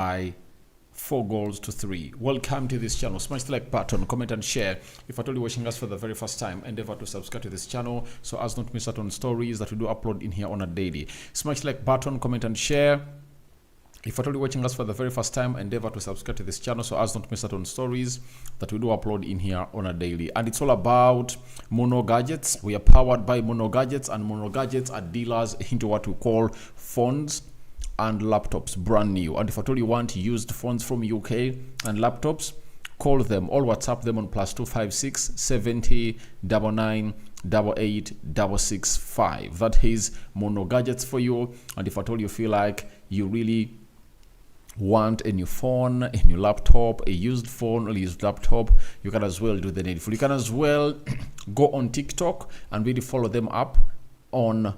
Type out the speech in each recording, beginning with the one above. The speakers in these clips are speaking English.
by 4 goals to 3. Welcome to this channel. Smash the like button, comment and share. If you're totally watching us for the very first time, endeavor to subscribe to this channel so as not to miss out on stories that we do upload in here on a daily. Smash the like button, comment and share. If you're totally watching us for the very first time, endeavor to subscribe to this channel so as not to miss out on stories that we do upload in here on a daily. And it's all about Mono Gadgets. We are powered by Mono Gadgets, and Mono Gadgets are dealers into what we call phones and laptops, brand new. And if at all you want used phones from UK and laptops, call them or WhatsApp them on +256 70 99 88 665. That is Mono Gadgets for you. And if at all you feel like you really want a new phone, a new laptop, a used phone or used laptop, you can as well do the needful. You can as well go on TikTok and really follow them up on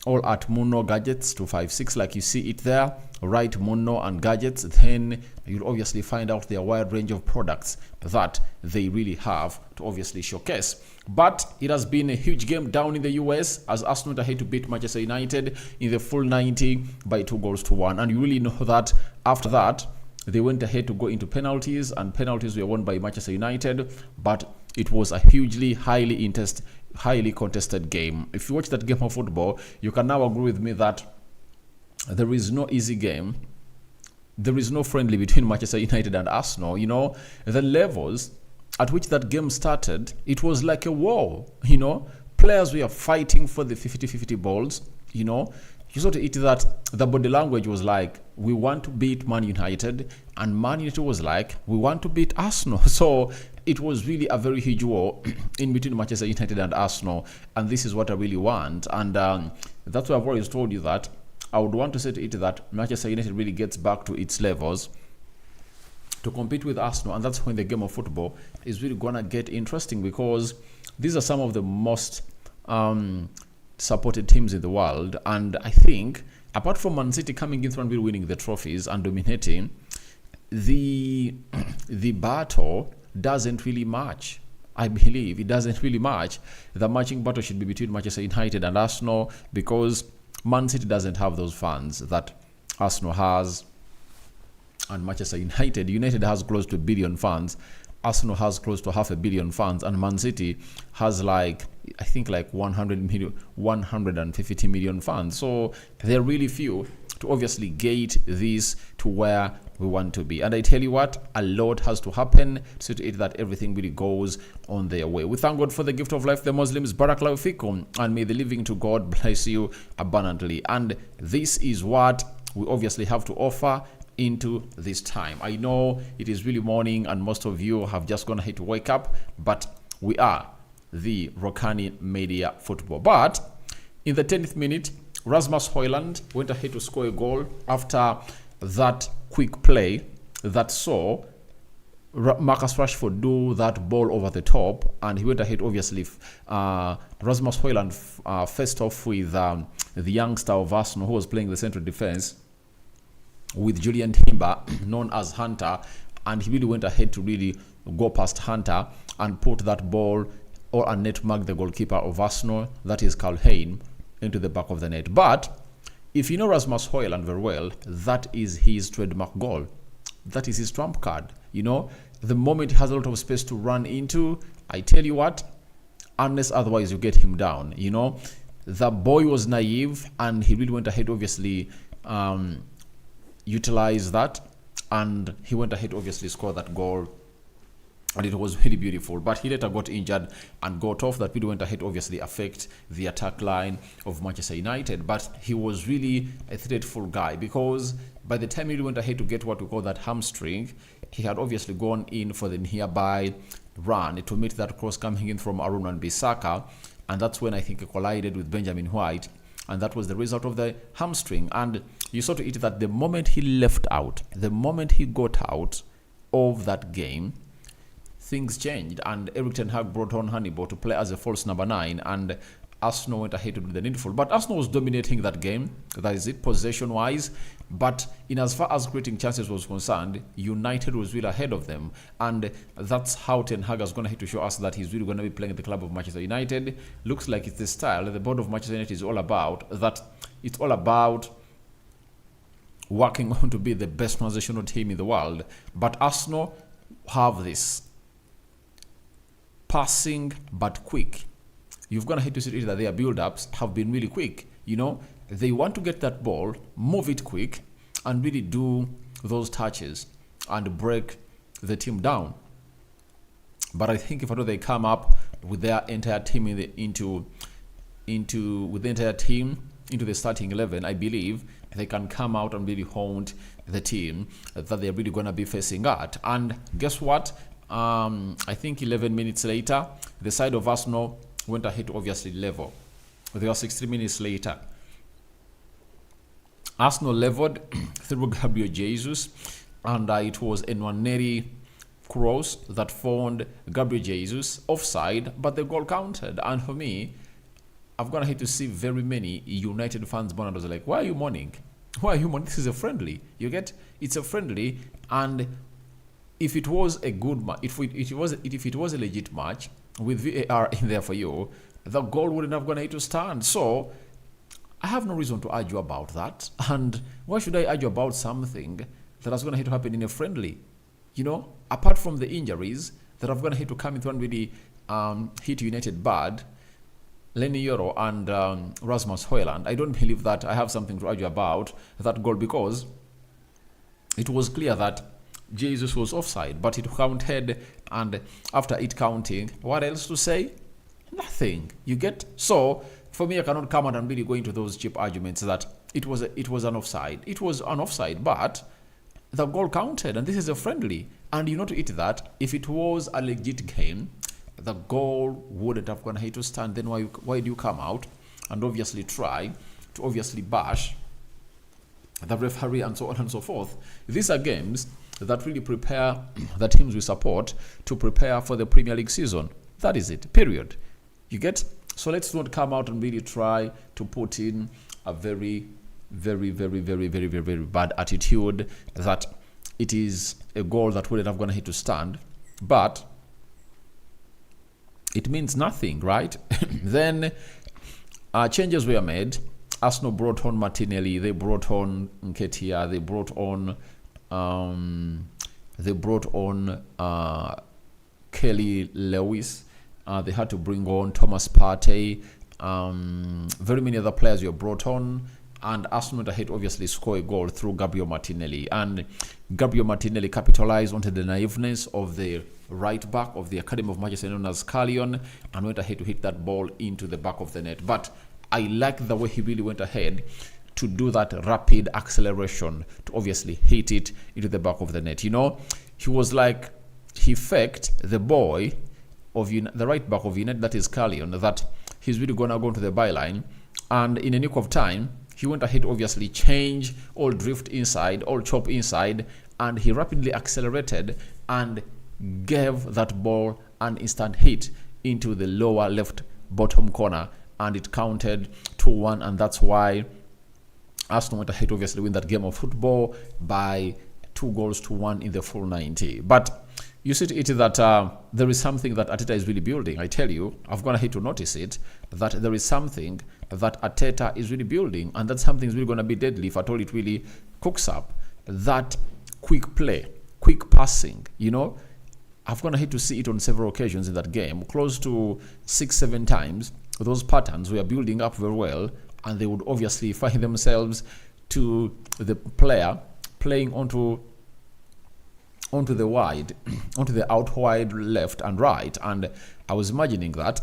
all at Mono Gadgets 256, like you see it there. Write Mono and Gadgets, then you'll obviously find out their wide range of products that they really have to obviously showcase. But it has been a huge game down in the US as Arsenal are ahead to beat Manchester United in the full 90 by 2 goals to 1. And you really know that after that they went ahead to go into penalties, and penalties were won by Manchester United, but it was a hugely highly contested game. If you watch that game of football, you can now agree with me that there is no easy game. There is no friendly between Manchester United and Arsenal. You know, the levels at which that game started, it was like a war. You know, players were fighting for the 50-50 balls. You know, you saw to it that the body language was like, we want to beat Man United, and Man United was like, we want to beat Arsenal. So it was really a very huge war in between Manchester United and Arsenal, and this is what I really want. And that's why I've always told you that I would want to say to it that Manchester United really gets back to its levels to compete with Arsenal, and that's when the game of football is really gonna get interesting, because these are some of the most supported teams in the world. And I think apart from Man City coming in through and really winning the trophies and dominating, the battle doesn't really match. I believe it doesn't really match. The matching battle should be between Manchester United and Arsenal, because Man City doesn't have those fans that Arsenal has, and Manchester United has close to 1 billion fans. Arsenal has close to 500 million fans, and Man City has like, I think, like 150 million fans. So they're really few to obviously gate this to where we want to be. And I tell you what, a lot has to happen so to it that everything really goes on their way. We thank God for the gift of life, the Muslims, Barakallahu fikum, and may the living to God bless you abundantly. And this is what we obviously have to offer into this time. I know it is really morning and most of you have just gone ahead to wake up, but we are the Rokani Media Football. But in the 10th minute, Rasmus Højlund went ahead to score a goal after that quick play that saw Marcus Rashford do that ball over the top, and he went ahead, obviously. Rasmus Højlund faced off with the youngster of Arsenal who was playing the central defense with Julian Timber, known as Hunter, and he really went ahead to really go past Hunter and put that ball or a net mark the goalkeeper of Arsenal, that is Carl Hein, into the back of the net. But if you know Rasmus Højlund very well, that is his trademark goal. That is his trump card. You know, the moment he has a lot of space to run into, I tell you what, unless otherwise you get him down. You know, the boy was naive, and he really went ahead, obviously, utilize that, and he went ahead obviously score that goal, and it was really beautiful. But he later got injured and got off. That really went ahead obviously affect the attack line of Manchester United. But he was really a threatful guy, because by the time he went ahead to get what we call that hamstring, he had obviously gone in for the nearby run to meet that cross coming in from Arun and Bissaka, and that's when I think he collided with Benjamin White, and that was the result of the hamstring. And you saw to it that the moment he left out, the moment he got out of that game, things changed, and Erik ten Hag brought on Hannibal to play as a false number 9, and Arsenal went ahead to do the needful. But Arsenal was dominating that game, that is it, possession-wise. But in as far as creating chances was concerned, United was really ahead of them. And that's how Ten Hag is going to have to show us that he's really going to be playing at the club of Manchester United. Looks like it's the style that the board of Manchester United is all about, that it's all about working on to be the best transitional team in the world. But Arsenal have this passing but quick. You've got to hate to see that their build-ups have been really quick. You know, they want to get that ball, move it quick, and really do those touches and break the team down. But I think if they come up with their entire team into the starting 11, I believe they can come out and really haunt the team that they're really going to be facing at. And guess what? I think 11 minutes later, the side of Arsenal went ahead to obviously level. They were 60 minutes later. Arsenal leveled through Gabriel Jesus, and it was Nwaneri cross that found Gabriel Jesus offside, but the goal counted. And for me, I've gone ahead to see very many United fans mourn. I was like, why are you mourning? Why are you mourning? This is a friendly. You get? It's a friendly, and if it was a good match, if it was a legit match with VAR in there for you, the goal wouldn't have gone ahead to stand. So I have no reason to argue about that. And why should I argue about something that is going to have to happen in a friendly? You know, apart from the injuries that have going to have to come into and really hit United bad, Lenny Yoro and Rasmus Højlund, I don't believe that I have something to argue about that goal, because it was clear that Jesus was offside, but it counted, and after it counting, what else to say? Nothing. You get? So for me, I cannot come out and really go into those cheap arguments that it was an offside. It was an offside, but the goal counted, and this is a friendly. And you know, to eat that, if it was a legit game, the goal wouldn't have gone ahead to stand. Then why do you come out and obviously try to obviously bash the referee and so on and so forth? These are games that really prepare the teams we support to prepare for the Premier League season. That is it, period. You get? So let's not come out and really try to put in a very bad attitude that it is a goal that wouldn't have gone ahead to stand. But it means nothing, right? Then changes were made. Arsenal brought on Martinelli, they brought on Nketiah, they brought on Kelly Lewis. They had to bring on Thomas Partey. Very many other players were brought on, and Arsenal had obviously score a goal through Gabriel Martinelli. And Gabriel Martinelli capitalized onto the naiveness of the right back of the Academy of Manchester known as Carlion, and went ahead to hit that ball into the back of the net. But I like the way he really went ahead to do that rapid acceleration to obviously hit it into the back of the net. You know, he was like, he faked the boy of the right back of United, that is Carlion, that he's really gonna go into the byline, and in a nick of time, he went ahead to obviously change, all drift inside, all chop inside, and he rapidly accelerated and gave that ball an instant hit into the lower left bottom corner, and it counted 2-1, and that's why Arsenal went ahead to obviously win that game of football by 2-1 in the full 90. But you see it that there is something that Arteta is really building. I tell you, I've gone ahead to notice it, that there is something that Arteta is really building, and that something is really going to be deadly if at all it really cooks up. That quick play, quick passing, you know, I've gone ahead to see it on several occasions in that game, close to 6-7 times. Those patterns were building up very well, and they would obviously find themselves to the player playing onto the wide, onto the out wide left and right. And I was imagining that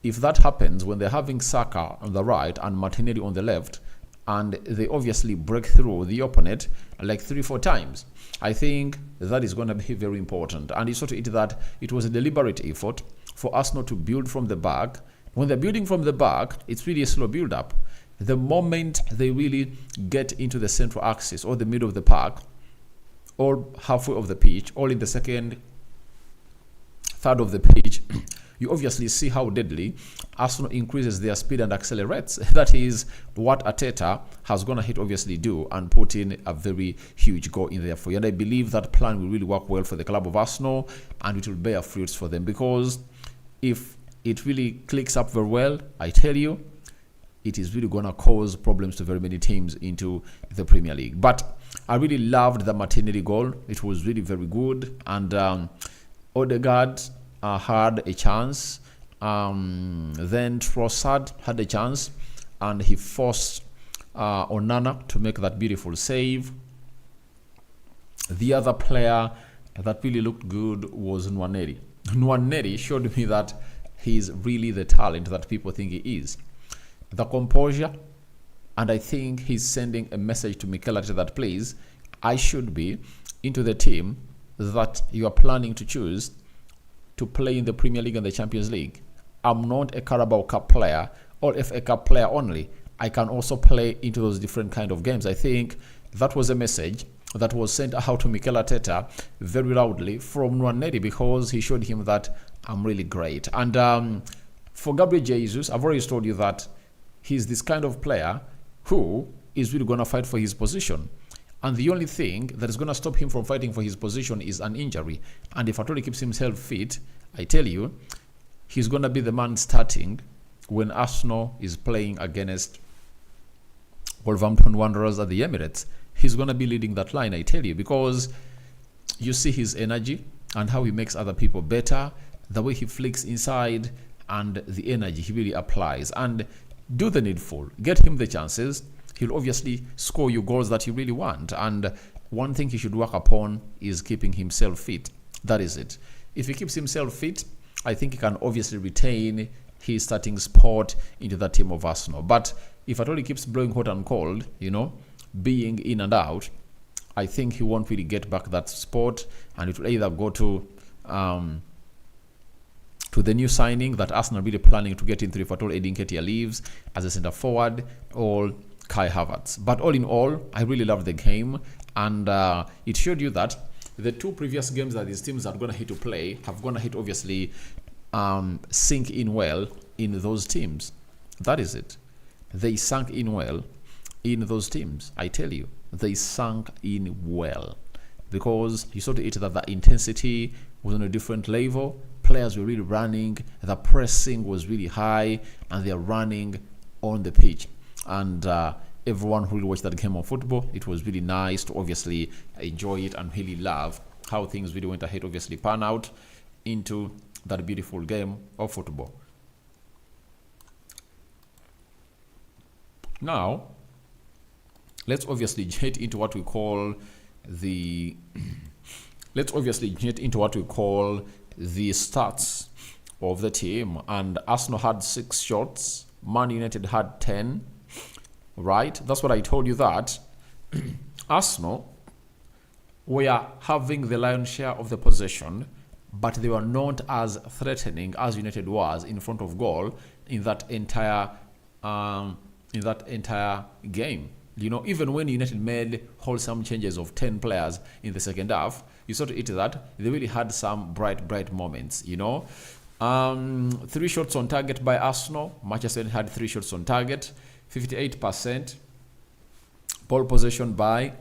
if that happens when they're having Saka on the right and Martinelli on the left, and they obviously break through the opponent like 3-4 times, I think that is going to be very important. And it's sort of it that it was a deliberate effort for Arsenal to build from the back. When they're building from the back, it's really a slow build up. The moment they really get into the central axis or the middle of the park, or halfway of the pitch, or in the second third of the pitch, you obviously see how deadly Arsenal increases their speed and accelerates. That is what Arteta has gone ahead obviously do, and put in a very huge goal in there for you. And I believe that plan will really work well for the club of Arsenal, and it will bear fruits for them, because if it really clicks up very well, I tell you, it is really going to cause problems to very many teams into the Premier League. But I really loved the Martinelli goal. It was really very good. And Odegaard had a chance. Then Trossard had a chance, and he forced Onana to make that beautiful save. The other player that really looked good was Nwaneri. Nwaneri showed me that he's really the talent that people think he is. The composure, and I think he's sending a message to Mikel Arteta that, please, I should be into the team that you are planning to choose to play in the Premier League and the Champions League. I'm not a Carabao Cup player or FA Cup player only. I can also play into those different kind of games. I think that was a message that was sent out to Mikel Arteta very loudly from Nwaneri, because he showed him that I'm really great. And for Gabriel Jesus, I've already told you that he's this kind of player who is really going to fight for his position. And the only thing that is going to stop him from fighting for his position is an injury. And if Atoli keeps himself fit, I tell you, he's going to be the man starting when Arsenal is playing against Wolverhampton Wanderers at the Emirates. He's going to be leading that line, I tell you, because you see his energy and how he makes other people better, the way he flicks inside, and the energy he really applies. And do the needful. Get him the chances. He'll obviously score you goals that you really want. And one thing he should work upon is keeping himself fit. That is it. If he keeps himself fit, I think he can obviously retain his starting spot into that team of Arsenal. But if at all he keeps blowing hot and cold, being in and out, I think he won't really get back that spot, and it will either go to the new signing that Arsenal really planning to get into if at all Edin Ketia leaves as a centre forward, or Kai Havertz. But all in all, I really love the game, and it showed you that the two previous games that these teams are going to hit to play have going to hit obviously sink in well in those teams. That is it. They sank in well in those teams. I tell you, they sank in well, because you saw to it that the intensity was on a different level. Players were really running, the pressing was really high, and they're running on the pitch. And everyone who really watched that game of football, it was really nice to obviously enjoy it and really love how things really went ahead, obviously pan out into that beautiful game of football. Now, let's obviously get into what we call the stats of the team. And Arsenal had 6 shots, Man United had 10. Right? That's what I told you, that Arsenal were having the lion's share of the possession, but they were not as threatening as United was in front of goal in that entire game. Even when United made wholesome changes of 10 players in the second half, you saw to it that they really had some bright moments. 3 shots on target by Arsenal. Manchester United had 3 shots on target. 58% ball possession by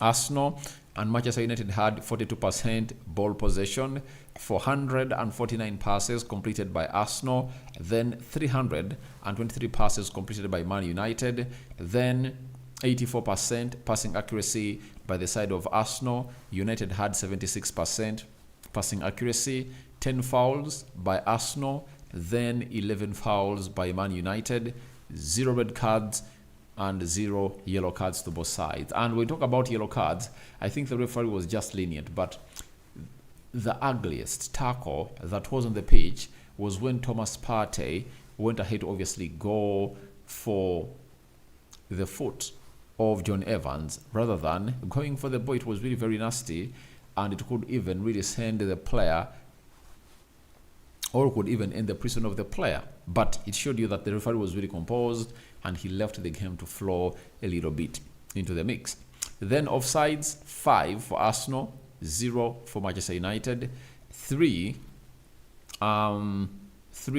Arsenal, and Manchester United had 42% ball possession. 449 passes completed by Arsenal, then 323 passes completed by Man United, then 84% passing accuracy by the side of Arsenal. United had 76% passing accuracy. 10 fouls by Arsenal, then 11 fouls by Man United. 0 red cards and 0 yellow cards to both sides. And when we talk about yellow cards, I think the referee was just lenient, but the ugliest tackle that was on the pitch was when Thomas Partey went ahead to obviously go for the foot of John Evans rather than going for the ball. It was really very nasty, and it could even really send the player, or could even end the prison of the player. But it showed you that the referee was really composed, and he left the game to flow a little bit into the mix. Then offsides, 5 for Arsenal, 0 for Manchester United, 3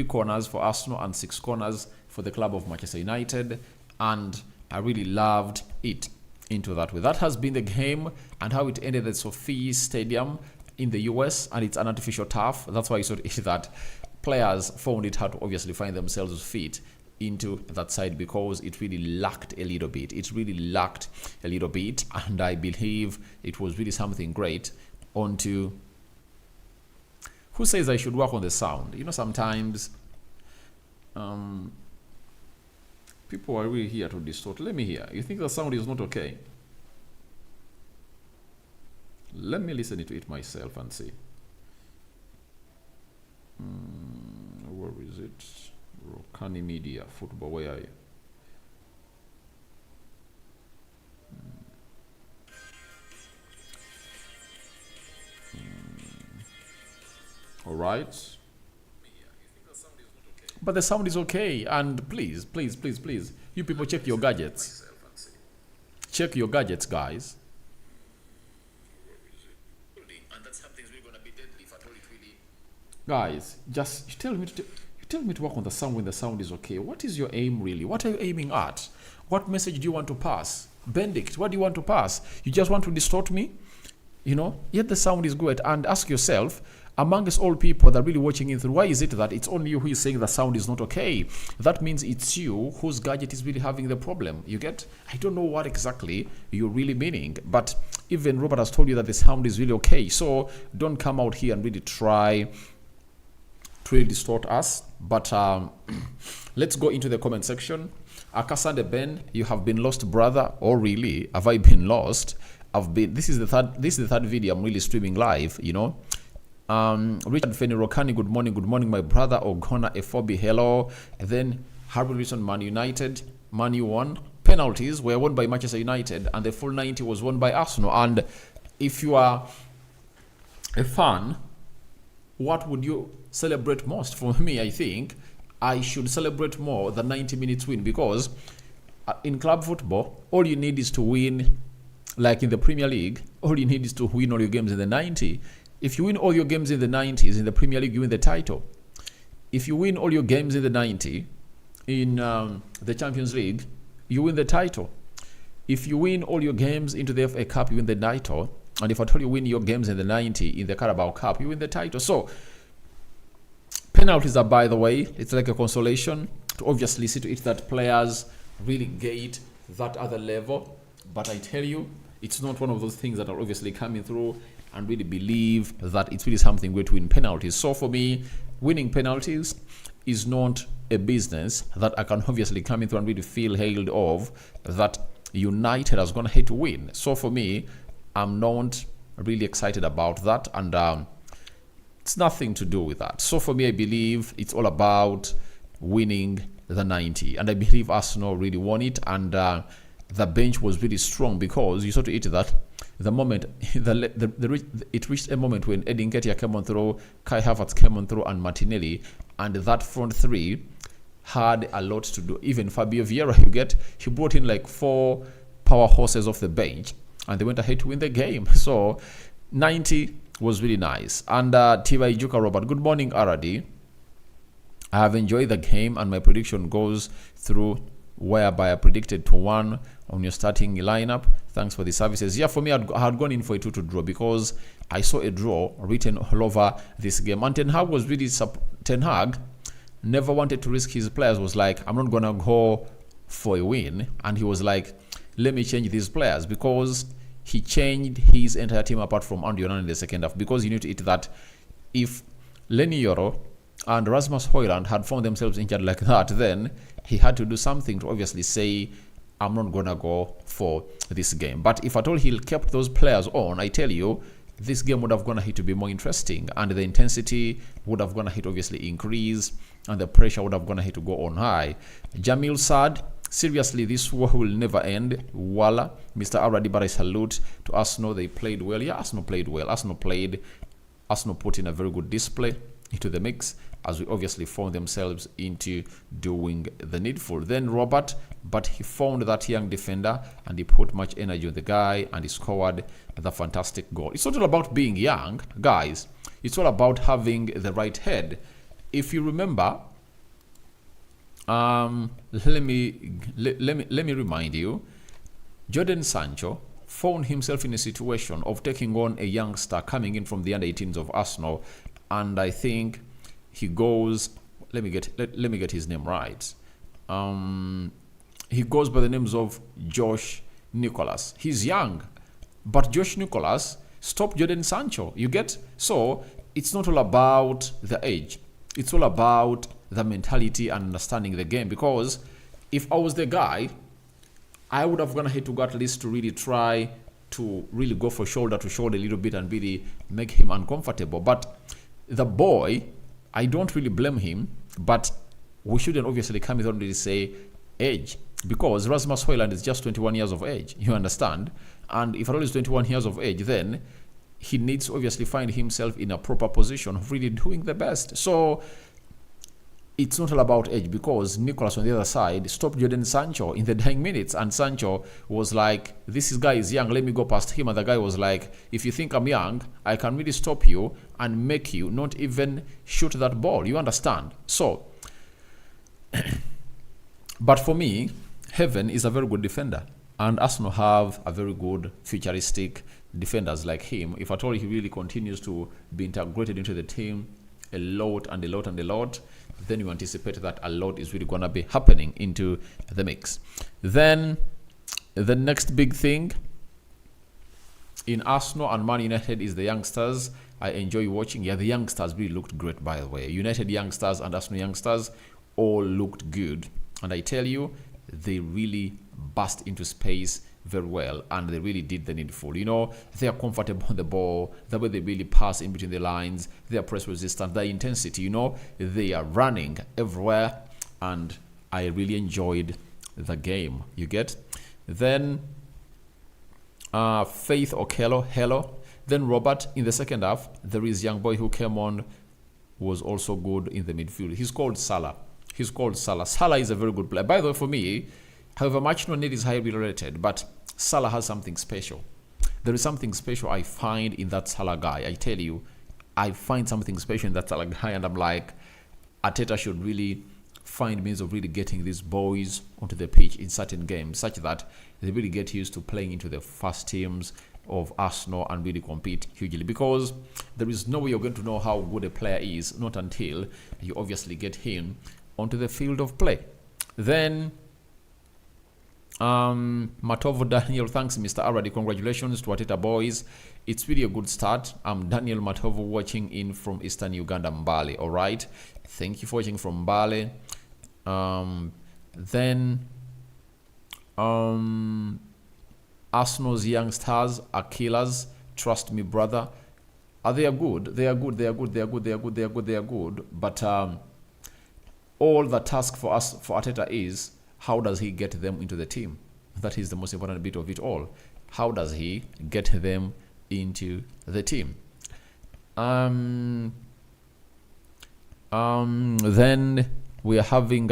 corners for Arsenal and 6 corners for the club of Manchester United. And I really loved it into that way. That has been the game, and how it ended at Sophie Stadium in the US, and it's an artificial turf. That's why you saw that players found it hard to obviously find themselves fit into that side because it really lacked a little bit. It really lacked a little bit, and I believe it was really something great. Onto who says I should work on the sound? You know, sometimes people are really here to distort. Let me hear. You think the sound is not okay? Let me listen to it myself and see. Where is it? Rokani Media Football. Where are you? All right. But the sound is okay. And please, please, please, please, you people check your gadgets. Check your gadgets, guys. Guys, just you tell me to work on the sound when the sound is okay. What is your aim really? What are you aiming at? What message do you want to pass? Benedict, what do you want to pass? You just want to distort me? You know, yet the sound is good. And ask yourself, amongst all people that are really watching in through, why is it that it's only you who is saying the sound is not okay? That means it's you whose gadget is really having the problem. You get? I don't know what exactly you're really meaning, but even Robert has told you that the sound is really okay. So don't come out here and really try to really distort us. But let's go into the comment section. Akasande Ben, you have been lost, brother. Oh really? Have I been lost? This is the third video I'm really streaming live, you know. Richard Feni Rokani, good morning, my brother. Ogona Efobi, hello. And then Harvey Wilson, Man United, Man U won. Penalties were won by Manchester United, and the full 90 was won by Arsenal. And if you are a fan, what would you celebrate most? For me, I think I should celebrate more the 90 minutes win, because in club football, all you need is to win. Like in the Premier League, all you need is to win all your games in the 90. If you win all your games in the 90s in the Premier League, you win the title. If you win all your games in the 90 in the Champions League, you win the title. If you win all your games into the FA Cup, you win the title. And if at all you win your games in the 90 in the Carabao Cup, you win the title. So penalties are, by the way, it's like a consolation to obviously see to it that players really gate that other level. But I tell you, it's not one of those things that are obviously coming through and really believe that it's really something great to win penalties. So for me, winning penalties is not a business that I can obviously come in through and really feel hailed of that United is going to hate to win. So for me, I'm not really excited about that, and it's nothing to do with that. So for me, I believe it's all about winning the 90, and I believe Arsenal really won it, and the bench was really strong, because you saw to it that the moment it reached a moment when Eddie Nketiah came on through, Kai Havertz came on through, and Martinelli, and that front three had a lot to do. Even Fabio Vieira, he brought in like 4 power horses off the bench, and they went ahead to win the game. So 90 was really nice. And Tiva Ijuka Robert, good morning, Aradi. I have enjoyed the game, and my prediction goes through, whereby I predicted 2-1 on your starting lineup. Thanks for the services. Yeah, for me, I had gone in for a 2-2 draw, because I saw a draw written all over this game. And Ten Hag was really Ten Hag never wanted to risk his players. Was like, I'm not gonna go for a win, and he was like, let me change these players, because he changed his entire team apart from Andy Onana in the second half, because you need to eat that if Lenny Yoro and Rasmus Højlund had found themselves injured like that, then he had to do something to obviously say, I'm not gonna go for this game. But if at all he kept those players on, I tell you, this game would have gonna hit to be more interesting, and the intensity would have gonna hit obviously increase, and the pressure would have gonna hit to go on high. Jamil Sad, seriously, this war will never end. Voila, Mr. Aradi, but I salute to Arsenal. They played well. Yeah, Arsenal played well. Arsenal put in a very good display into the mix, as we obviously found themselves into doing the needful. Then Robert, but he found that young defender, and he put much energy on the guy, and he scored the fantastic goal. It's not all about being young, guys. It's all about having the right head. If you remember, let me remind you, Jadon Sancho found himself in a situation of taking on a youngster coming in from the under-18s of Arsenal, and I think he goes, let me get his name right. He goes by the names of Josh Nicholas. He's young, but Josh Nicholas stopped Jadon Sancho. You get? So it's not all about the age. It's all about the mentality and understanding the game. Because if I was the guy, I would have gone ahead to go at least to really try to really go for shoulder to shoulder a little bit and really make him uncomfortable. But the boy, I don't really blame him, but we shouldn't obviously come here and really say age, because Rasmus Højlund is just 21 years of age, you understand? And if Højlund is 21 years of age, then he needs to obviously find himself in a proper position of really doing the best. So it's not all about age, because Nicolas on the other side stopped Jadon Sancho in the dying minutes, and Sancho was like, this guy is young, let me go past him. And the guy was like, if you think I'm young, I can really stop you and make you not even shoot that ball, you understand? So but for me, Heaven is a very good defender, and Arsenal have a very good futuristic defenders like him. If at all he really continues to be integrated into the team a lot, then you anticipate that a lot is really going to be happening into the mix. Then the next big thing in Arsenal and Man United is the youngsters. I enjoy watching. Yeah, the youngsters really looked great, by the way. United youngsters and Arsenal youngsters all looked good. And I tell you, they really burst into space very well, and they really did the needful. You know, they are comfortable on the ball, the way they really pass in between the lines, they are press resistant, their intensity, you know, they are running everywhere, and I really enjoyed the game. You get? Then Faith Okello, hello. Then Robert in the second half. There is young boy who came on, was also good in the midfield. He's called Salah. Salah is a very good player. By the way, for me, however much no need is highly rated, but Salah has something special. There is something special I find in that Salah guy. I tell you, I find something special in that Salah guy, and I'm like, Arteta should really find means of really getting these boys onto the pitch in certain games, such that they really get used to playing into the first teams of Arsenal and really compete hugely, because there is no way you're going to know how good a player is, not until you obviously get him onto the field of play. Then Matovo Daniel, thanks Mr. Aradi, congratulations to Ateta boys, it's really a good start. I'm Daniel Matovo, watching in from Eastern Uganda, Mbale. All right, thank you for watching from Mbale. Then Arsenal's young stars are killers, trust me brother. They are good, but all the task for us, for Arteta, is how does he get them into the team? That is the most important bit of it all. How does he get them into the team? Then we are having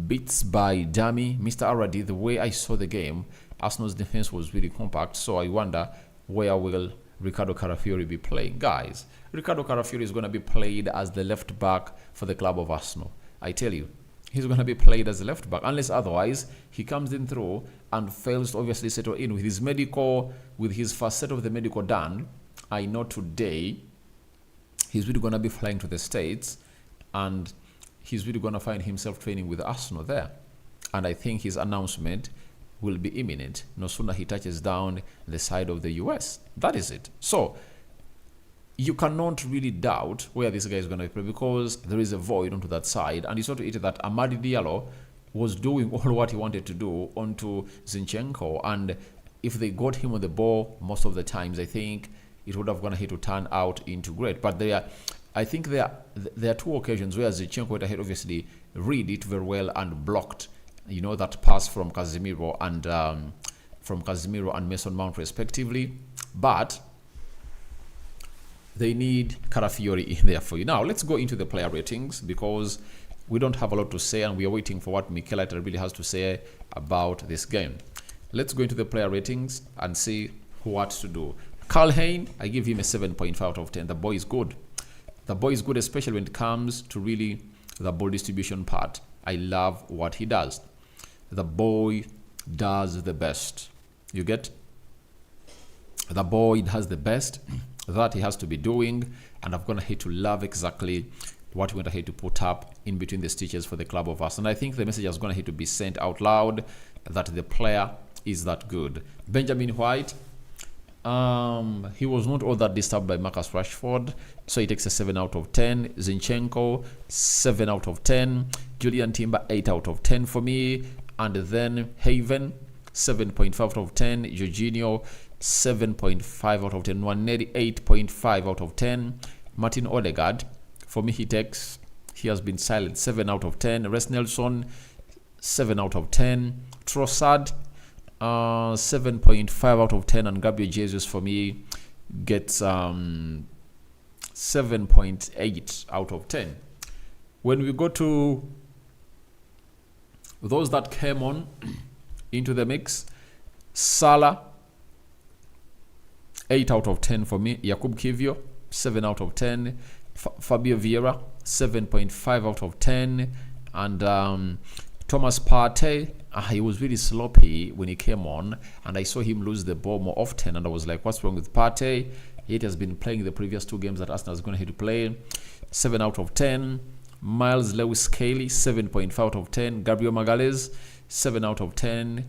bits by Dummy. Mr. Aradi, the way I saw the game, Arsenal's defense was really compact, so I wonder where will Ricardo Carafiori be playing. Guys, Ricardo Carafiori is going to be played as the left back for the club of Arsenal. I tell you, he's going to be played as a left back, unless otherwise he comes in through and fails to obviously settle in with his medical, with his first set of the medical done. I know today he's really going to be flying to the States, and he's really going to find himself training with Arsenal there. And I think his announcement will be imminent no sooner he touches down the side of the US. That is it. So you cannot really doubt where this guy is going to play, because there is a void onto that side, and it's not to it that Amadi Diallo was doing all what he wanted to do onto Zinchenko, and if they got him on the ball most of the times, I think it would have gone ahead to turn out into great. But I think there are two occasions where Zinchenko went ahead, obviously read it very well and blocked, you know, that pass from Casemiro and Mason Mount respectively. But they need Carafiori in there for you. Now, let's go into the player ratings, because we don't have a lot to say, and we are waiting for what Mikel Arteta really has to say about this game. Let's go into the player ratings and see what to do. Karl Hein, I give him a 7.5 out of 10. The boy is good. The boy is good, especially when it comes to really the ball distribution part. I love what he does. The boy does the best. You get? The boy has the best that he has to be doing, and I'm gonna hate to love exactly what he went ahead to put up in between the stitches for the club of us. And I think the message has gone ahead to be sent out loud that the player is that good. Benjamin White, he was not all that disturbed by Marcus Rashford, so he takes a 7 out of 10. Zinchenko, 7 out of 10. Julian Timber, 8 out of 10 for me. And then Haven, 7.5 out of 10. Jorginho, 7.5 out of 10. Nwaneri, 8.5 out of 10. Martin Odegaard, for me, he has been silent, 7 out of 10. Res Nelson, 7 out of 10. Trossard, 7.5 out of 10. And Gabriel Jesus, for me, gets 7.8 out of 10. When we go to those that came on into the mix, Salah, 8 out of 10 for me. Jakub Kivio, 7 out of 10. Fabio Vieira, 7.5 out of 10. And Thomas Partey, he was really sloppy when he came on, and I saw him lose the ball more often, and I was like, what's wrong with Partey? He has been playing the previous 2 games that Arsenal is going to have to play. 7 out of 10. Miles Lewis-Skelly, 7.5 out of 10. Gabriel Magalhaes, 7 out of 10.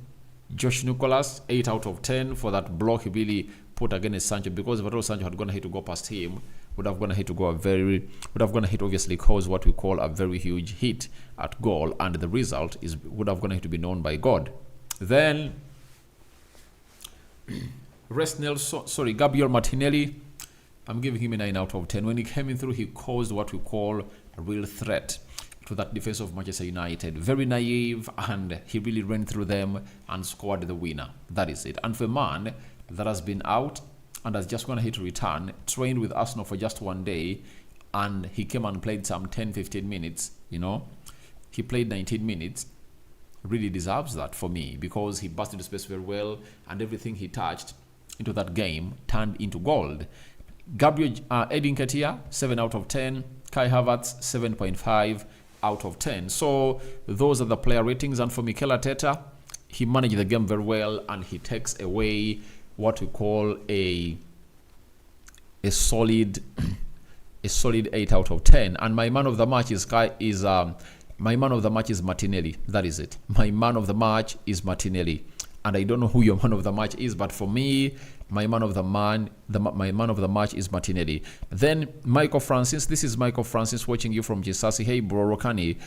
Josh Nicholas, 8 out of 10 for that block he really put against Sancho, because if at all Sancho had gone ahead to go past him, would have gone ahead to obviously cause what we call a very huge hit at goal, and the result would have gone ahead to be known by God. Then Gabriel Martinelli, I'm giving him a 9 out of 10. When he came in through, he caused what we call a real threat to that defense of Manchester United. Very naive, and he really ran through them and scored the winner. That is it. And for a man that has been out and has just gone ahead to return, trained with Arsenal for just 1 day, and he came and played some 10-15 minutes, he played 19 minutes, really deserves that for me, because he busted the space very well, and everything he touched into that game turned into gold. Gabriel Edin Ketia, 7 out of 10. Kai Havertz, 7.5 out of 10. So those are the player ratings. And for Mikel Arteta, he managed the game very well, and he takes away what we call a solid 8 out of 10. And my man of the match is Martinelli. That is it. My man of the match is Martinelli. And I don't know who your man of the match is, but for me, my man of the match is Martinelli. Then Michael Francis. This is Michael Francis watching you from Jisasi. Hey, bro, Rokani.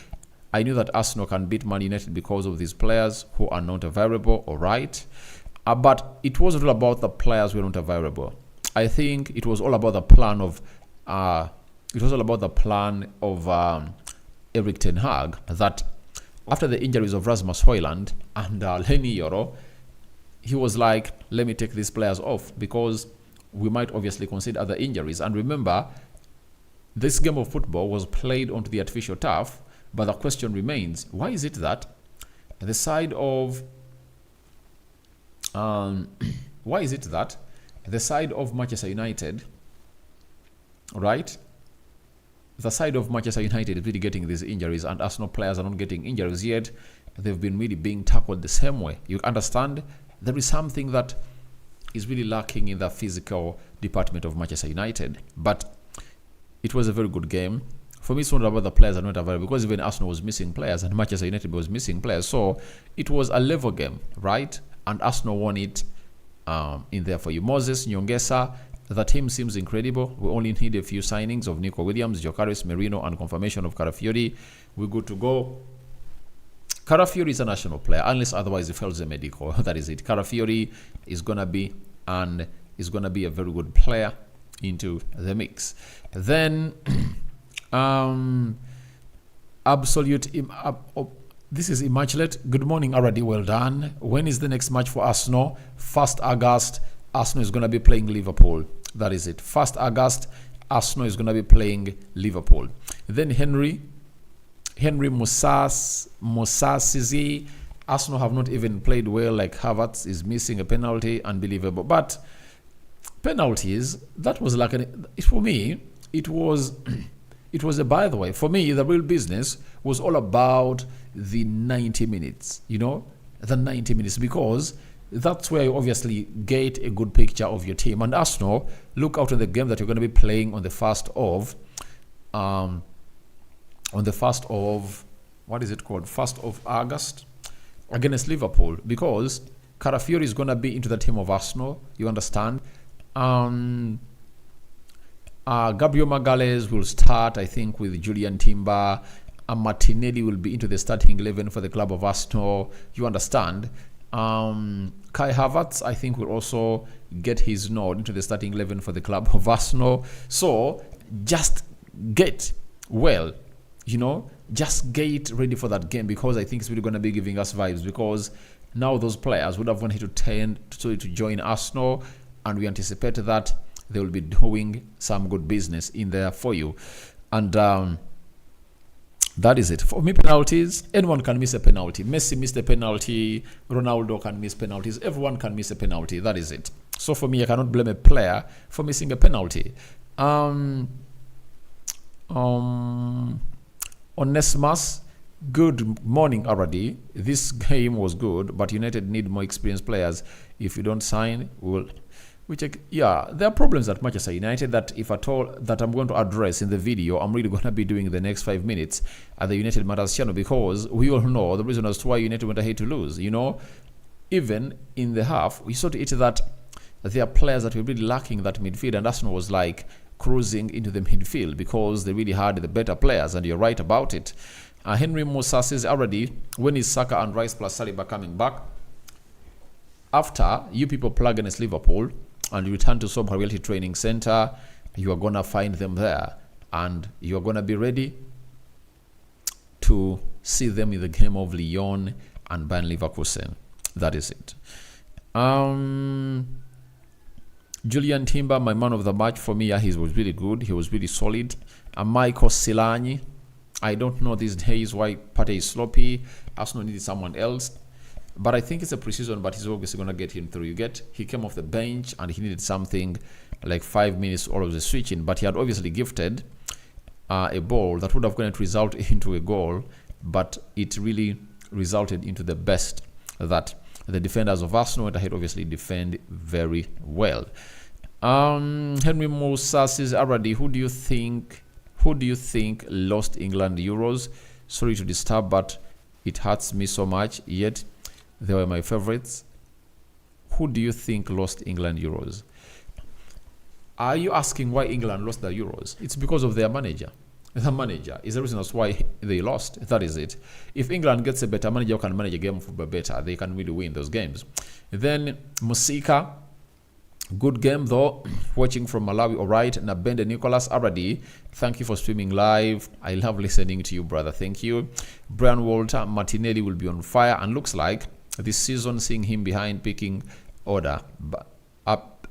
I knew that Arsenal can beat Man United because of these players who are not available. All right. But it wasn't all about the players who were not available. I think it was all about the plan of Erik ten Hag, that after the injuries of Rasmus Højlund and Lenny Yoro, he was like, let me take these players off, because we might obviously consider other injuries. And remember, this game of football was played onto the artificial turf, but the question remains, why is it that the side of Manchester United, right? The side of Manchester United is really getting these injuries, and Arsenal players are not getting injuries yet. They've been really being tackled the same way. You understand? There is something that is really lacking in the physical department of Manchester United. But it was a very good game. For me, it's not about the players are not available, because even Arsenal was missing players and Manchester United was missing players. So it was a level game, right? And Arsenal won it in there for you. Moses Nyongesa, the team seems incredible. We only need a few signings of Nico Williams, Jokaris Merino, and confirmation of Carafiori. We're good to go. Carafiori is a national player, unless otherwise he fails the medical. That is it. Carafiori is gonna be a very good player into the mix. Then this is Immaculate. Good morning, already. Well done. When is the next match for Arsenal? 1st August. Arsenal is going to be playing Liverpool. That is it. 1st August. Arsenal is going to be playing Liverpool. Then Henry Musasizi. Arsenal have not even played well. Like Havertz is missing a penalty. Unbelievable. But penalties, that was like for me, it was a, by the way, for me, the real business was all about the 90 minutes, the 90 minutes, because that's where you obviously get a good picture of your team. And Arsenal, look out at the game that you're going to be playing on the 1st of on the 1st of, what is it called? 1st of August against Liverpool, because Carafiori is going to be into the team of Arsenal. You understand? Gabriel Magalhaes will start, I think, with Julian Timber. Martinelli will be into the starting 11 for the club of Arsenal. You understand? Kai Havertz, I think, will also get his nod into the starting 11 for the club of Arsenal. So just get well, just get ready for that game, because I think it's really going to be giving us vibes, because now those players would have wanted to join Arsenal, and we anticipate that they will be doing some good business in there for you. And that is it. For me, penalties, anyone can miss a penalty. Messi missed a penalty. Ronaldo can miss penalties. Everyone can miss a penalty. That is it. So for me, I cannot blame a player for missing a penalty. Onesimus, good morning already. This game was good, but United need more experienced players. If you don't sign, there are problems at Manchester United that, if at all, that I'm going to address in the video. I'm really going to be doing the next 5 minutes at the United Matters channel, because we all know the reason as to why United went ahead to lose. Even in the half, we saw to it that there are players that were really lacking that midfield, and Arsenal was like cruising into the midfield because they really had the better players, and you're right about it. Henry Musa says already, when is Saka and Rice plus Saliba coming back? After you people play against Liverpool and you return to Sober Reality Training Center, you are going to find them there, and you are going to be ready to see them in the game of Lyon and Bayern Leverkusen. That is it. Julian Timber, my man of the match for me. He was really good. He was really solid. Michael Silani, I don't know these days why Partey is sloppy. Arsenal needed someone else. But I think it's a preseason, but he's obviously going to get him through. He came off the bench and he needed something like 5 minutes all of the switching. But he had obviously gifted a ball that would have going to result into a goal. But it really resulted into the best that the defenders of Arsenal went ahead, obviously defend very well. Henry Musa says, Aradi, who do you think lost England Euros? Sorry to disturb, but it hurts me so much, yet they were my favorites. Who do you think lost England Euros? Are you asking why England lost the Euros? It's because of their manager. The manager is the reason that's why they lost. That is it. If England gets a better manager who can manage a game of football better, they can really win those games. Then Musika, good game though. Watching from Malawi, all right. Nabende Nicholas Aradi, thank you for streaming live. I love listening to you, brother. Thank you. Brian Walter, Martinelli will be on fire, and looks like this season seeing him behind pecking order, up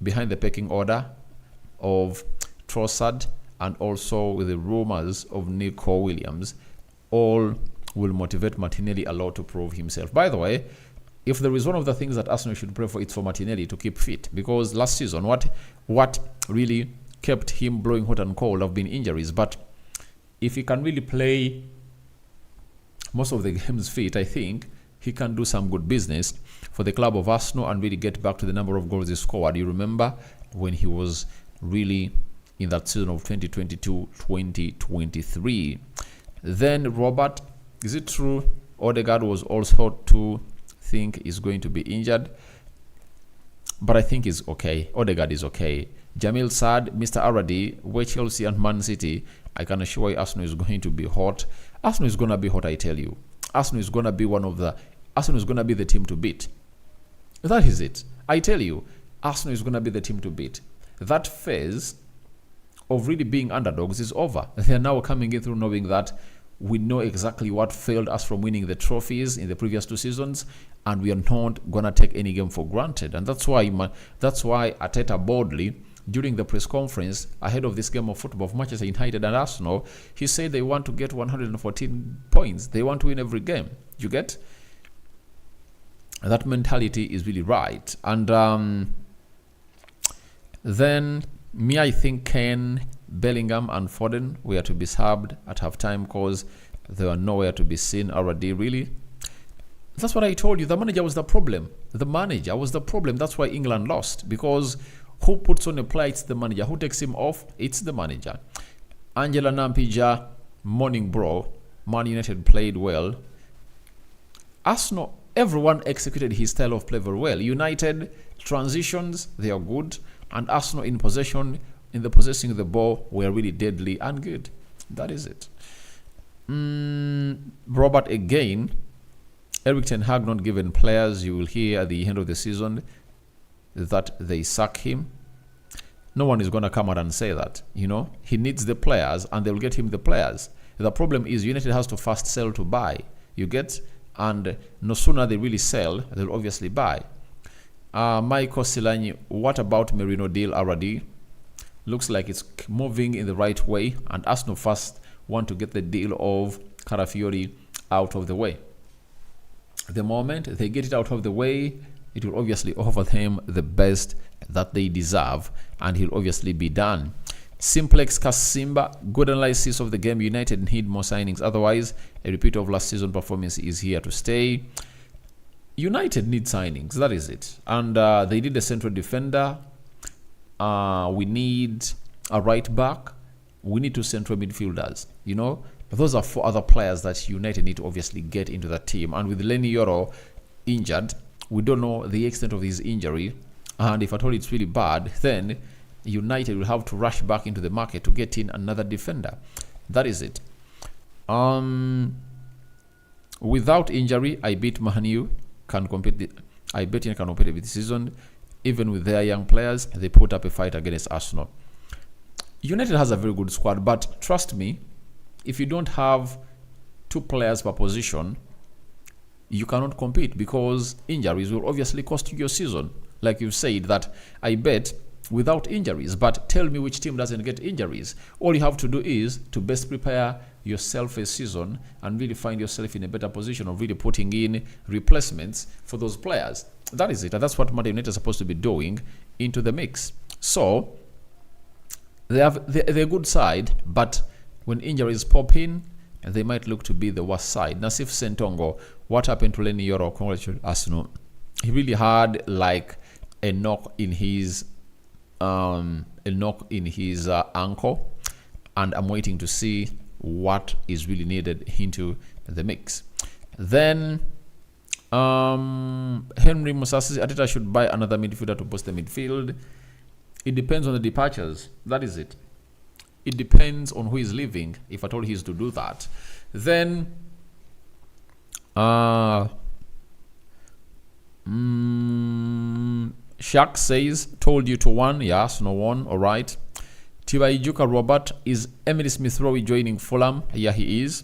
behind the pecking order of Trossard, and also with the rumors of Nico Williams, all will motivate Martinelli a lot to prove himself. By the way, if there is one of the things that Arsenal should pray for, it's for Martinelli to keep fit, because last season what really kept him blowing hot and cold have been injuries. But if he can really play most of the games fit, I think he can do some good business for the club of Arsenal and really get back to the number of goals he scored. You remember when he was really in that season of 2022-2023. Then Robert, is it true Odegaard was also to think is going to be injured? But I think he's okay. Odegaard is okay. Jamil Saad, Mr. Aradi, where Chelsea and Man City, I can assure you Arsenal is going to be hot. Arsenal is going to be hot, I tell you. Arsenal is going to be Arsenal is going to be the team to beat. That is it. I tell you, Arsenal is going to be the team to beat. That phase of really being underdogs is over. They are now coming in through knowing that we know exactly what failed us from winning the trophies in the previous 2 seasons, and we are not going to take any game for granted. And that's why Arteta boldly, during the press conference ahead of this game of football of Manchester United and Arsenal, he said they want to get 114 points. They want to win every game. You get? That mentality is really right. And then I think Kane, Bellingham and Foden were to be subbed at halftime because they were nowhere to be seen already, really. That's what I told you. The manager was the problem. The manager was the problem. That's why England lost, because who puts on a player? It's the manager. Who takes him off? It's the manager. Angela Nampija, morning, bro. Man United played well. Arsenal, everyone executed his style of play very well. United transitions, they are good, and Arsenal in possession, in the possessing the ball, were really deadly and good. That is it. Robert again. Eric Ten Hag not given players. You will hear at the end of the season that they sack him. No one is going to come out and say that. He needs the players, and they'll get him the players. The problem is United has to first sell to buy. You get? And no sooner they really sell, they'll obviously buy. Michael Silani, what about Merino deal already? Looks like it's moving in the right way, and Arsenal first want to get the deal of Carafiori out of the way. The moment they get it out of the way, it will obviously offer them the best that they deserve, and he'll obviously be done. Simplex Kasimba, good analysis of the game. United need more signings. Otherwise, a repeat of last season performance is here to stay. United need signings. That is it. And they need a central defender. We need a right back. We need two central midfielders. Those are 4 other players that United need to obviously get into the team. And with Lenny Yoro injured, we don't know the extent of his injury. And if at all it's really bad, then United will have to rush back into the market to get in another defender. That is it. Without injury, I bet Man U can compete. I bet you can compete this season. Even with their young players, they put up a fight against Arsenal. United has a very good squad, but trust me, if you don't have 2 players per position, you cannot compete, because injuries will obviously cost you your season. Like you've said, that I bet without injuries, but tell me which team doesn't get injuries. All you have to do is to best prepare yourself a season and really find yourself in a better position of really putting in replacements for those players. That is it, and that's what Man United is supposed to be doing into the mix. So they're a good side, but when injuries pop in, they might look to be the worst side. Nassif Sentongo, what happened to Lenny Yoro? Congratulations, Arsenal. He really had like a knock in his ankle, and I'm waiting to see what is really needed into the mix. Then Henry Musasi, Ateta should buy another midfielder to boost the midfield. It depends on the departures. That is it. It depends on who is leaving, if at all he is to do that. Then Shaq says, told you to 1. Yes, no 1. All right. Tibaijuka Robert, is Emily Smith Rowe joining Fulham? Yeah, he is.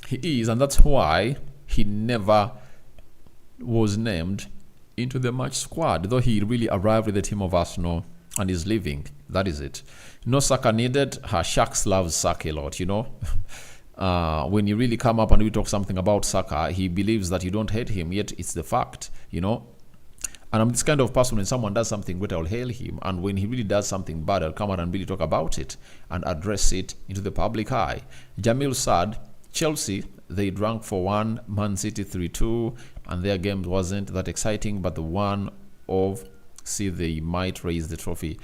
He is, and that's why he never was named into the match squad, though he really arrived with the team of Arsenal and is leaving. That is it. No Saka needed. Shaq loves Saka a lot, when you really come up and we talk something about Saka, he believes that you don't hate him, yet it's the fact, And I'm this kind of person, when someone does something great, I'll hail him. And when he really does something bad, I'll come out and really talk about it and address it into the public eye. Jamil Sad, Chelsea, they drank for 1, Man City 3-2, and their game wasn't that exciting, but the one of, see, they might raise the trophy.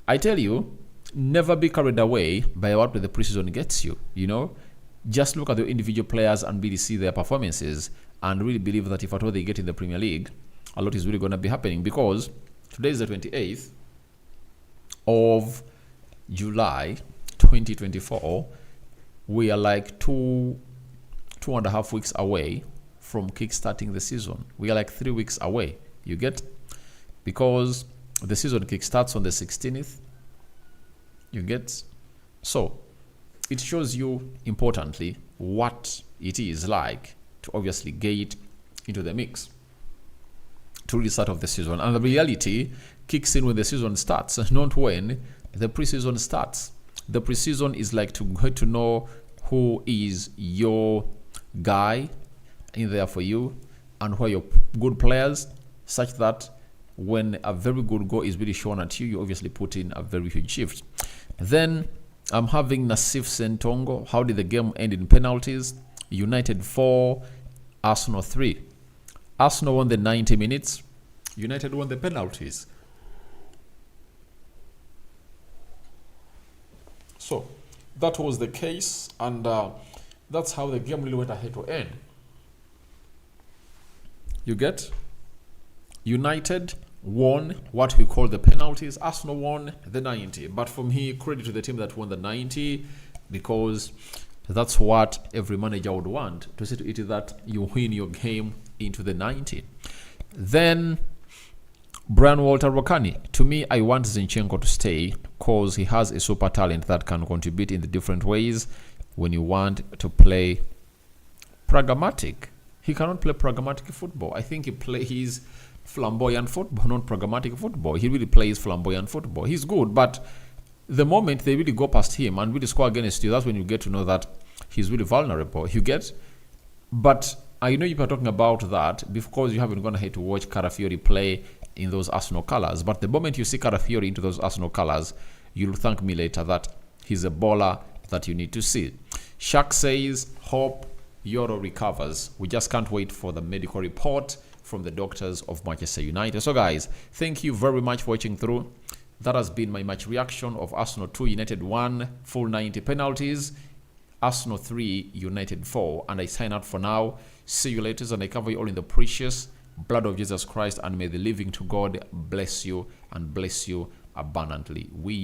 I tell you, never be carried away by what the preseason gets you, Just look at the individual players and really see their performances and really believe that if at all they get in the Premier League, a lot is really going to be happening, because today is the 28th of July 2024. We are like two and a half weeks away from kickstarting the season. We are like 3 weeks away, you get? Because the season kickstarts on the 16th, you get? So it shows you, importantly, what it is like to obviously get into the mix to really start off the season. And the reality kicks in when the season starts, not when the preseason starts. The preseason is like to get to know who is your guy in there for you and who are your good players, such that when a very good goal is really shown at you, you obviously put in a very huge shift. Then I'm having Nassif Sentongo. How did the game end in penalties? United 4, Arsenal 3. Arsenal won the 90 minutes. United won the penalties. So that was the case, and that's how the game really went ahead to end. You get? United won what we call the penalties. Arsenal won the 90. But from here, credit to the team that won the 90, because that's what every manager would want, to see to it that you win your game into the 90. Then Brian Walter Rokani. To me, I want Zinchenko to stay because he has a super talent that can contribute in the different ways. When you want to play pragmatic, he cannot play pragmatic football. I think he plays flamboyant football, not pragmatic football. He really plays flamboyant football. He's good, but the moment they really go past him and really score against you, that's when you get to know that he's really vulnerable. You get? But I know you are talking about that because you haven't gone ahead to watch Carafiori play in those Arsenal colours. But the moment you see Carafiori into those Arsenal colours, you'll thank me later that he's a baller that you need to see. Shaq says, hope Euro recovers. We just can't wait for the medical report from the doctors of Manchester United. So guys, thank you very much for watching through. That has been my match reaction of Arsenal 2, United 1, full 90 penalties. Arsenal 3, United 4. And I sign out for now. See you later, and I cover you all in the precious blood of Jesus Christ. And may the living to God bless you and bless you abundantly. We